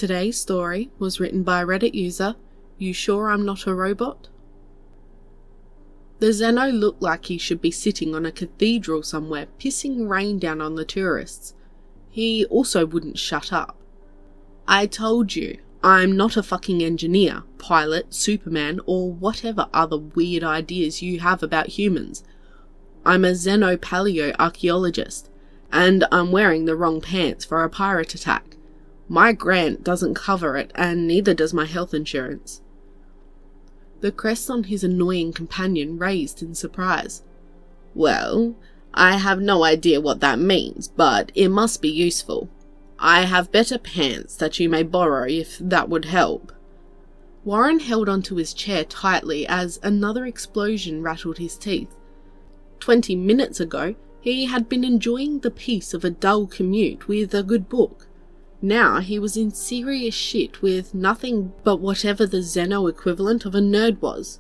Today's story was written by Reddit user yousureimnotarobot. The Zeno looked like he should be sitting on a cathedral somewhere, pissing rain down on the tourists. He also wouldn't shut up. I told you, I'm not a fucking engineer, pilot, Superman, or whatever other weird ideas you have about humans. I'm a xenopaleoarchaeologist, and I'm wearing the wrong pants for a pirate attack. My grant doesn't cover it, and neither does my health insurance. The crest on his annoying companion raised in surprise. Well, I have no idea what that means, but it must be useful. I have better pants that you may borrow if that would help. Warren held onto his chair tightly as another explosion rattled his teeth. 20 minutes ago, he had been enjoying the peace of a dull commute with a good book. Now he was in serious shit with nothing but whatever the Zeno equivalent of a nerd was.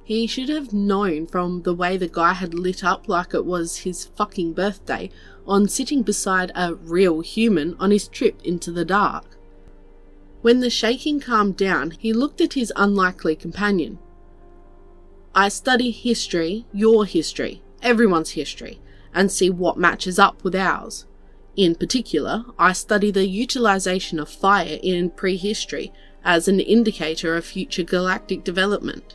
He should have known from the way the guy had lit up like it was his fucking birthday on sitting beside a real human on his trip into the dark. When the shaking calmed down, he looked at his unlikely companion. I study history, your history, everyone's history, and see what matches up with ours. In particular, I study the utilization of fire in prehistory as an indicator of future galactic development.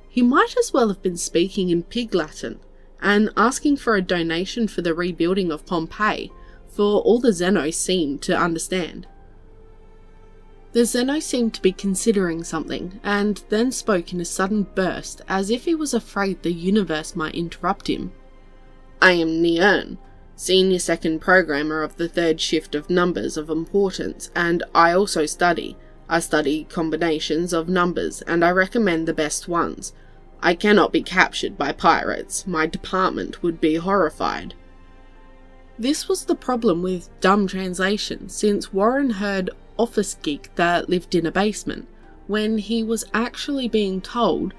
He might as well have been speaking in Pig Latin and asking for a donation for the rebuilding of Pompeii, for all the Zeno seemed to understand. The Zeno seemed to be considering something, and then spoke in a sudden burst as if he was afraid the universe might interrupt him. I am Niern, Senior Second Programmer of the third shift of numbers of importance, and I also study. I study combinations of numbers, and I recommend the best ones. I cannot be captured by pirates. My department would be horrified. This was the problem with dumb translation, since Warren heard office geek that lived in a basement, when he was actually being told,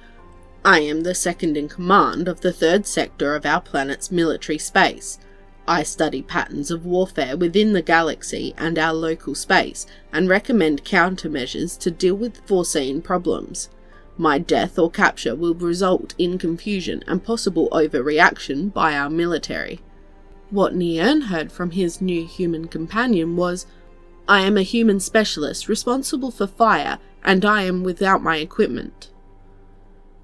I am the second in command of the third sector of our planet's military space. I study patterns of warfare within the galaxy and our local space, and recommend countermeasures to deal with foreseen problems. My death or capture will result in confusion and possible overreaction by our military. What Niern heard from his new human companion was, I am a human specialist responsible for fire, and I am without my equipment.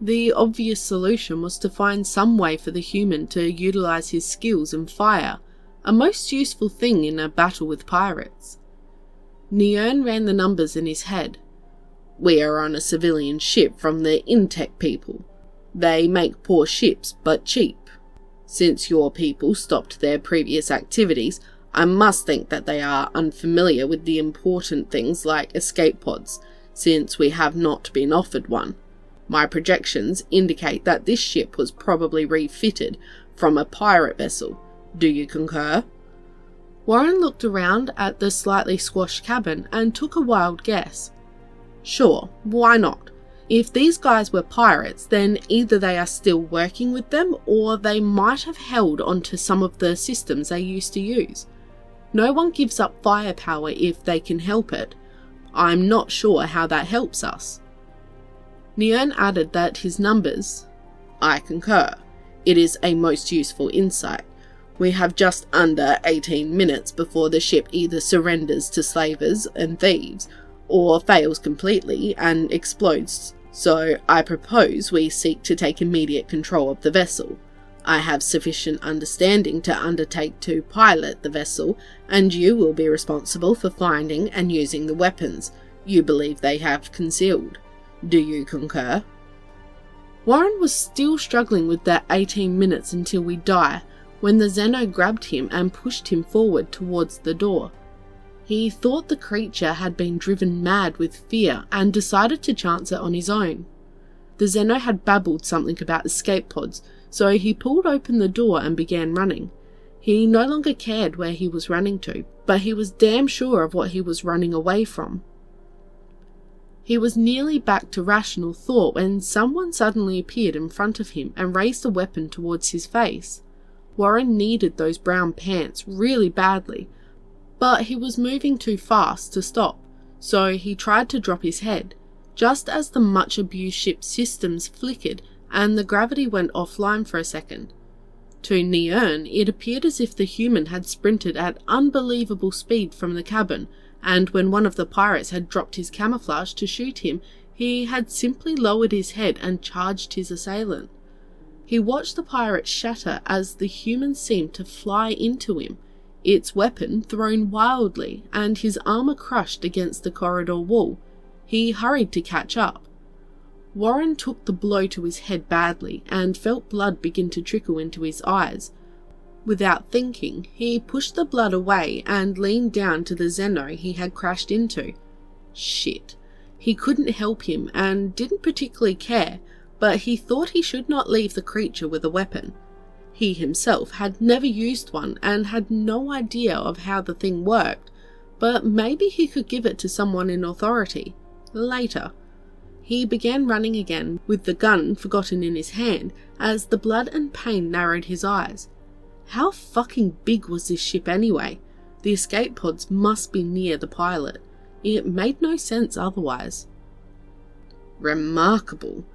The obvious solution was to find some way for the human to utilize his skills in fire, a most useful thing in a battle with pirates. Niern ran the numbers in his head. We are on a civilian ship from the Intech people. They make poor ships, but cheap. Since your people stopped their previous activities, I must think that they are unfamiliar with the important things like escape pods, since we have not been offered one. My projections indicate that this ship was probably refitted from a pirate vessel. Do you concur? Warren looked around at the slightly squashed cabin and took a wild guess. Sure, why not? If these guys were pirates, then either they are still working with them, or they might have held onto some of the systems they used to use. No one gives up firepower if they can help it. I'm not sure how that helps us. Niern added that his numbers, I concur. It is a most useful insight. We have just under 18 minutes before the ship either surrenders to slavers and thieves, or fails completely and explodes, so I propose we seek to take immediate control of the vessel. I have sufficient understanding to undertake to pilot the vessel, and you will be responsible for finding and using the weapons you believe they have concealed. Do you concur? Warren was still struggling with that 18 minutes until we die, when the Zeno grabbed him and pushed him forward towards the door. He thought the creature had been driven mad with fear and decided to chance it on his own. The Zeno had babbled something about escape pods, so he pulled open the door and began running. He no longer cared where he was running to, but he was damn sure of what he was running away from. He was nearly back to rational thought when someone suddenly appeared in front of him and raised a weapon towards his face. Warren needed those brown pants really badly, but he was moving too fast to stop, so he tried to drop his head, just as the much-abused ship's systems flickered and the gravity went offline for a second. To Neon, it appeared as if the human had sprinted at unbelievable speed from the cabin, and when one of the pirates had dropped his camouflage to shoot him, he had simply lowered his head and charged his assailant. He watched the pirate shatter as the human seemed to fly into him, its weapon thrown wildly and his armor crushed against the corridor wall. He hurried to catch up. Warren took the blow to his head badly and felt blood begin to trickle into his eyes. Without thinking, he pushed the blood away and leaned down to the Zeno he had crashed into. Shit. He couldn't help him and didn't particularly care, but he thought he should not leave the creature with a weapon. He himself had never used one and had no idea of how the thing worked, but maybe he could give it to someone in authority. Later. He began running again, with the gun forgotten in his hand, as the blood and pain narrowed his eyes. How fucking big was this ship anyway? The escape pods must be near the pilot. It made no sense otherwise. "Remarkable,"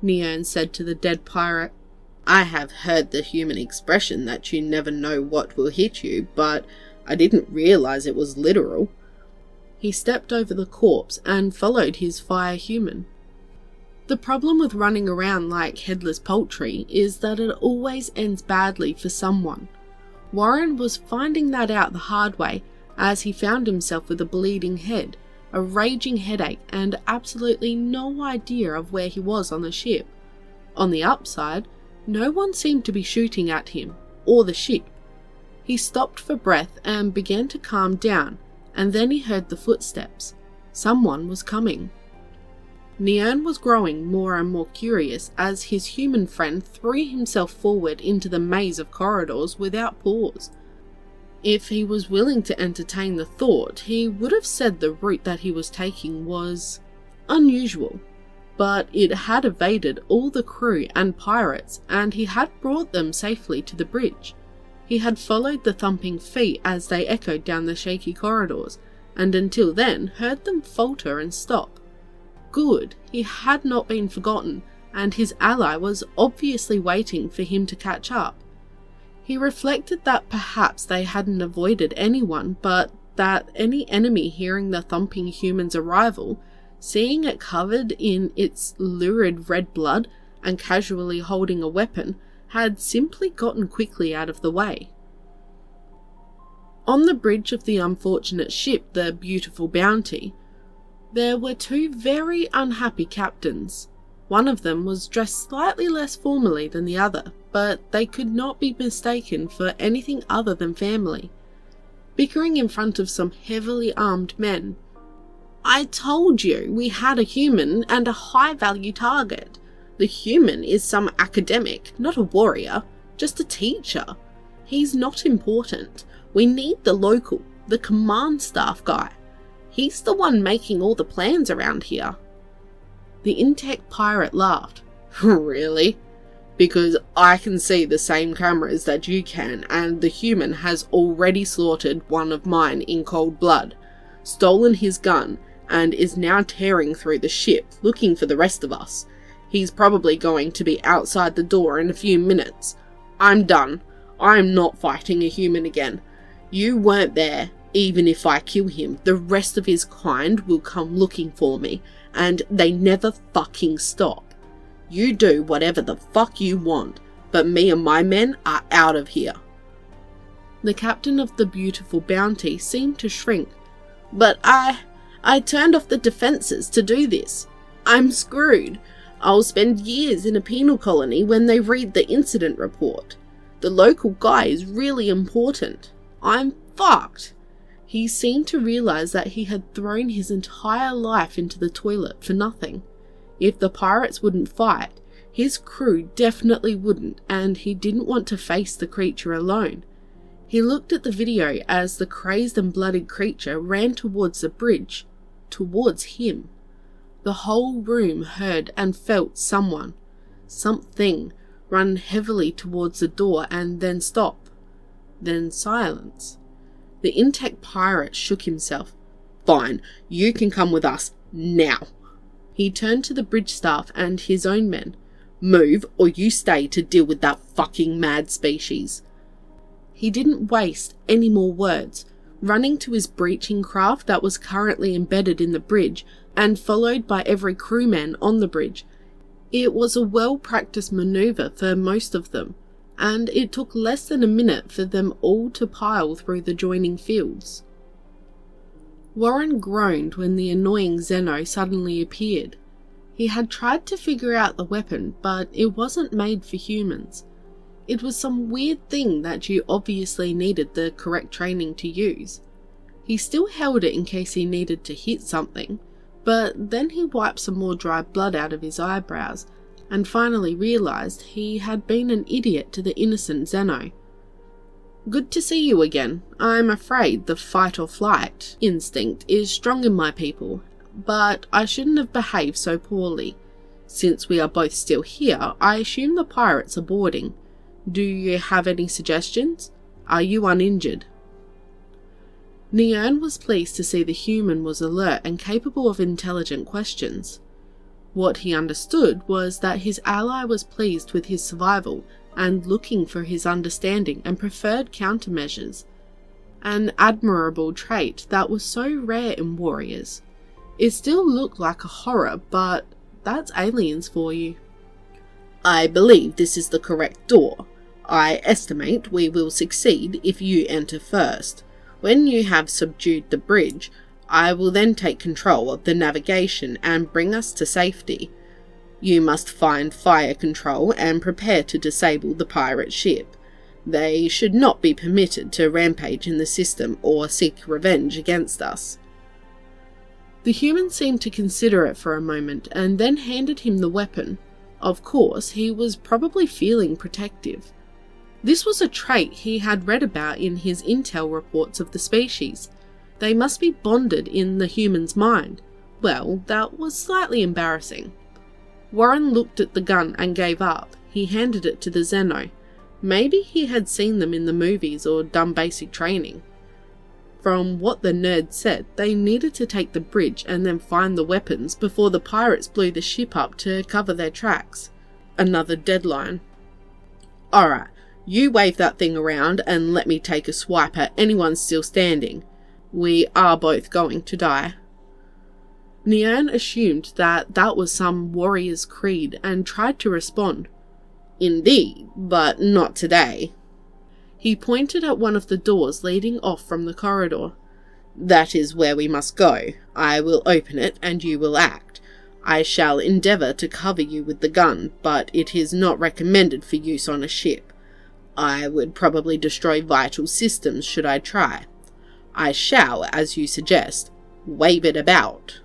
Neon said to the dead pirate. "I have heard the human expression that you never know what will hit you, but I didn't realize it was literal." He stepped over the corpse and followed his fire human. The problem with running around like headless poultry is that it always ends badly for someone. Warren was finding that out the hard way, as he found himself with a bleeding head, a raging headache, and absolutely no idea of where he was on the ship. On the upside, no one seemed to be shooting at him, or the ship. He stopped for breath and began to calm down, and then he heard the footsteps. Someone was coming. Neon was growing more and more curious as his human friend threw himself forward into the maze of corridors without pause. If he was willing to entertain the thought, he would have said the route that he was taking was unusual, but it had evaded all the crew and pirates, and he had brought them safely to the bridge. He had followed the thumping feet as they echoed down the shaky corridors, and until then heard them falter and stop. Good, he had not been forgotten, and his ally was obviously waiting for him to catch up. He reflected that perhaps they hadn't avoided anyone, but that any enemy hearing the thumping human's arrival, seeing it covered in its lurid red blood and casually holding a weapon, had simply gotten quickly out of the way. On the bridge of the unfortunate ship, the Beautiful Bounty, there were two very unhappy captains. One of them was dressed slightly less formally than the other, but they could not be mistaken for anything other than family. Bickering in front of some heavily armed men. "I told you we had a human and a high-value target. The human is some academic, not a warrior, just a teacher. He's not important. We need the local, the command staff guy. He's the one making all the plans around here." The Intech pirate laughed. "Really? Because I can see the same cameras that you can, and the human has already slaughtered one of mine in cold blood, stolen his gun, and is now tearing through the ship looking for the rest of us. He's probably going to be outside the door in a few minutes. I'm done. I'm not fighting a human again. You weren't there. Even if I kill him, the rest of his kind will come looking for me, and they never fucking stop. You do whatever the fuck you want, but me and my men are out of here." The captain of the Beautiful Bounty seemed to shrink. "But I turned off the defenses to do this. I'm screwed. I'll spend years in a penal colony when they read the incident report. The local guy is really important. I'm fucked." He seemed to realize that he had thrown his entire life into the toilet for nothing. If the pirates wouldn't fight, his crew definitely wouldn't, and he didn't want to face the creature alone. He looked at the video as the crazed and bloodied creature ran towards the bridge, towards him. The whole room heard and felt someone, something, run heavily towards the door and then stop. Then silence. The Intech pirate shook himself. Fine, you can come with us, now. He turned to the bridge staff and his own men. Move, or you stay to deal with that fucking mad species. He didn't waste any more words, running to his breaching craft that was currently embedded in the bridge and followed by every crewman on the bridge. It was a well-practiced manoeuvre for most of them, and it took less than a minute for them all to pile through the joining fields. Warren groaned when the annoying Zeno suddenly appeared. He had tried to figure out the weapon, but it wasn't made for humans. It was some weird thing that you obviously needed the correct training to use. He still held it in case he needed to hit something, but then he wiped some more dry blood out of his eyebrows and finally realised he had been an idiot to the innocent Zeno. Good to see you again. I'm afraid the fight or flight instinct is strong in my people, but I shouldn't have behaved so poorly. Since we are both still here, I assume the pirates are boarding. Do you have any suggestions? Are you uninjured? Nian was pleased to see the human was alert and capable of intelligent questions. What he understood was that his ally was pleased with his survival and looking for his understanding and preferred countermeasures. An admirable trait that was so rare in warriors. It still looked like a horror, but that's aliens for you. I believe this is the correct door. I estimate we will succeed if you enter first. When you have subdued the bridge, I will then take control of the navigation and bring us to safety. You must find fire control and prepare to disable the pirate ship. They should not be permitted to rampage in the system or seek revenge against us. The human seemed to consider it for a moment and then handed him the weapon. Of course, he was probably feeling protective. This was a trait he had read about in his intel reports of the species. They must be bonded in the human's mind. Well, that was slightly embarrassing. Warren looked at the gun and gave up. He handed it to the Zeno. Maybe he had seen them in the movies or done basic training. From what the nerd said, they needed to take the bridge and then find the weapons before the pirates blew the ship up to cover their tracks. Another deadline. Alright, you wave that thing around and let me take a swipe at anyone still standing. We are both going to die. Nian assumed that that was some warrior's creed and tried to respond. Indeed, but not today. He pointed at one of the doors leading off from the corridor. That is where we must go. I will open it and you will act. I shall endeavour to cover you with the gun, but it is not recommended for use on a ship. I would probably destroy vital systems should I try. I shall, as you suggest, wave it about.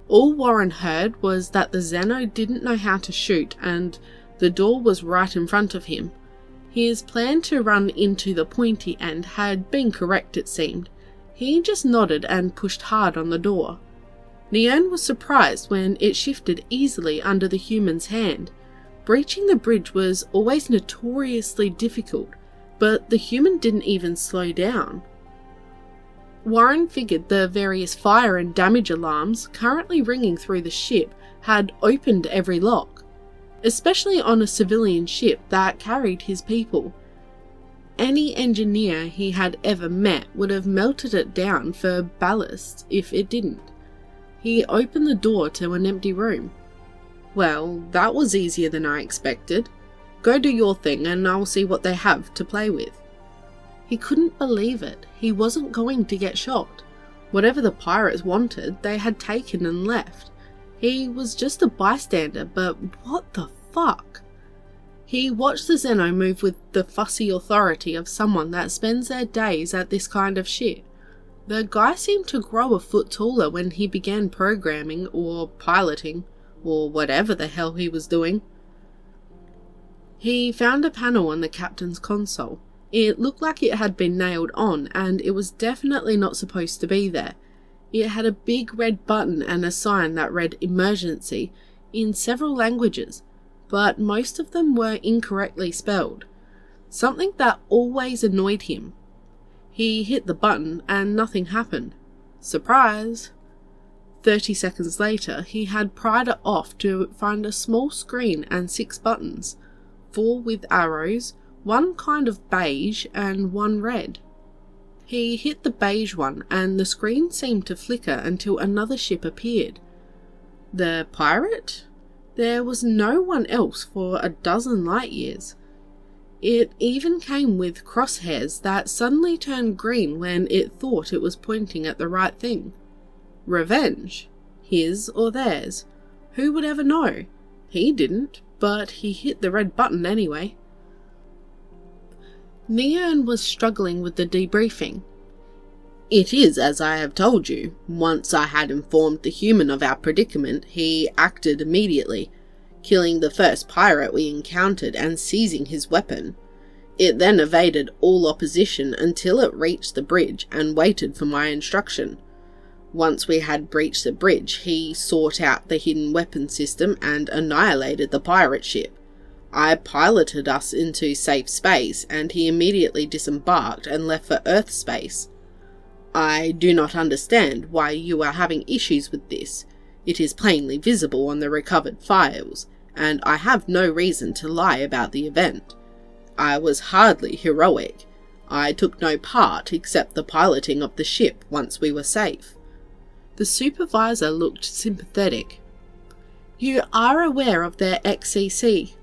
All Warren heard was that the Zeno didn't know how to shoot and the door was right in front of him. His plan to run into the pointy end had been correct, it seemed. He just nodded and pushed hard on the door. Nian was surprised when it shifted easily under the human's hand. Breaching the bridge was always notoriously difficult, but the human didn't even slow down. Warren figured the various fire and damage alarms currently ringing through the ship had opened every lock, especially on a civilian ship that carried his people. Any engineer he had ever met would have melted it down for ballast if it didn't. He opened the door to an empty room. Well, that was easier than I expected. Go do your thing and I'll see what they have to play with. He couldn't believe it. He wasn't going to get shot. Whatever the pirates wanted, they had taken and left. He was just a bystander, but what the fuck? He watched the Zeno move with the fussy authority of someone that spends their days at this kind of shit. The guy seemed to grow a foot taller when he began programming or piloting, or whatever the hell he was doing. He found a panel on the captain's console. It looked like it had been nailed on, and it was definitely not supposed to be there. It had a big red button and a sign that read emergency in several languages, but most of them were incorrectly spelled. Something that always annoyed him. He hit the button and nothing happened. Surprise! 30 seconds later, he had pried it off to find a small screen and 6 buttons, 4 with arrows, 1 kind of beige and 1 red. He hit the beige one and the screen seemed to flicker until another ship appeared. The pirate? There was no one else for a dozen light years. It even came with crosshairs that suddenly turned green when it thought it was pointing at the right thing. Revenge? His or theirs? Who would ever know? He didn't, but he hit the red button anyway. Neon was struggling with the debriefing. It is as I have told you. Once I had informed the human of our predicament, he acted immediately, killing the first pirate we encountered and seizing his weapon. It then evaded all opposition until it reached the bridge and waited for my instruction. Once we had breached the bridge, he sought out the hidden weapon system and annihilated the pirate ship. I piloted us into safe space, and he immediately disembarked and left for Earth space. I do not understand why you are having issues with this. It is plainly visible on the recovered files, and I have no reason to lie about the event. I was hardly heroic. I took no part except the piloting of the ship once we were safe. The supervisor looked sympathetic. You are aware of their XCC,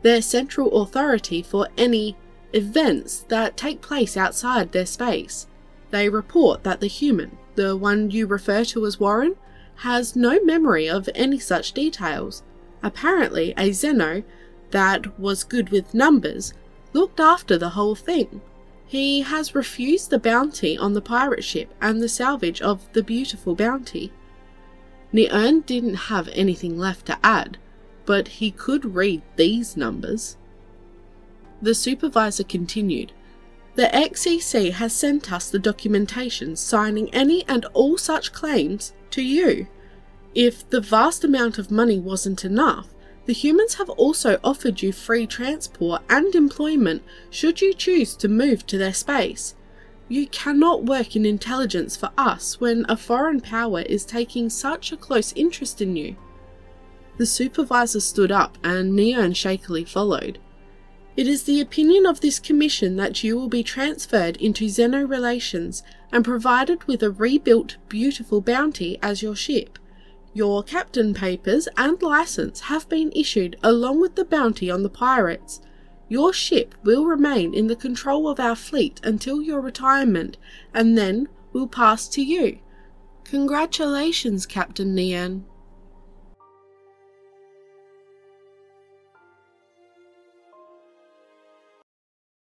their central authority for any events that take place outside their space. They report that the human, the one you refer to as Warren, has no memory of any such details. Apparently, a Zeno that was good with numbers looked after the whole thing. He has refused the bounty on the pirate ship and the salvage of the beautiful bounty. Neon didn't have anything left to add, but he could read these numbers. The supervisor continued. The XCC has sent us the documentation signing any and all such claims to you. If the vast amount of money wasn't enough, the humans have also offered you free transport and employment should you choose to move to their space. You cannot work in intelligence for us when a foreign power is taking such a close interest in you. The supervisor stood up and Neon shakily followed. It is the opinion of this commission that you will be transferred into Xeno Relations and provided with a rebuilt beautiful bounty as your ship. Your captain papers and license have been issued along with the bounty on the pirates. Your ship will remain in the control of our fleet until your retirement and then will pass to you. Congratulations, Captain Neon.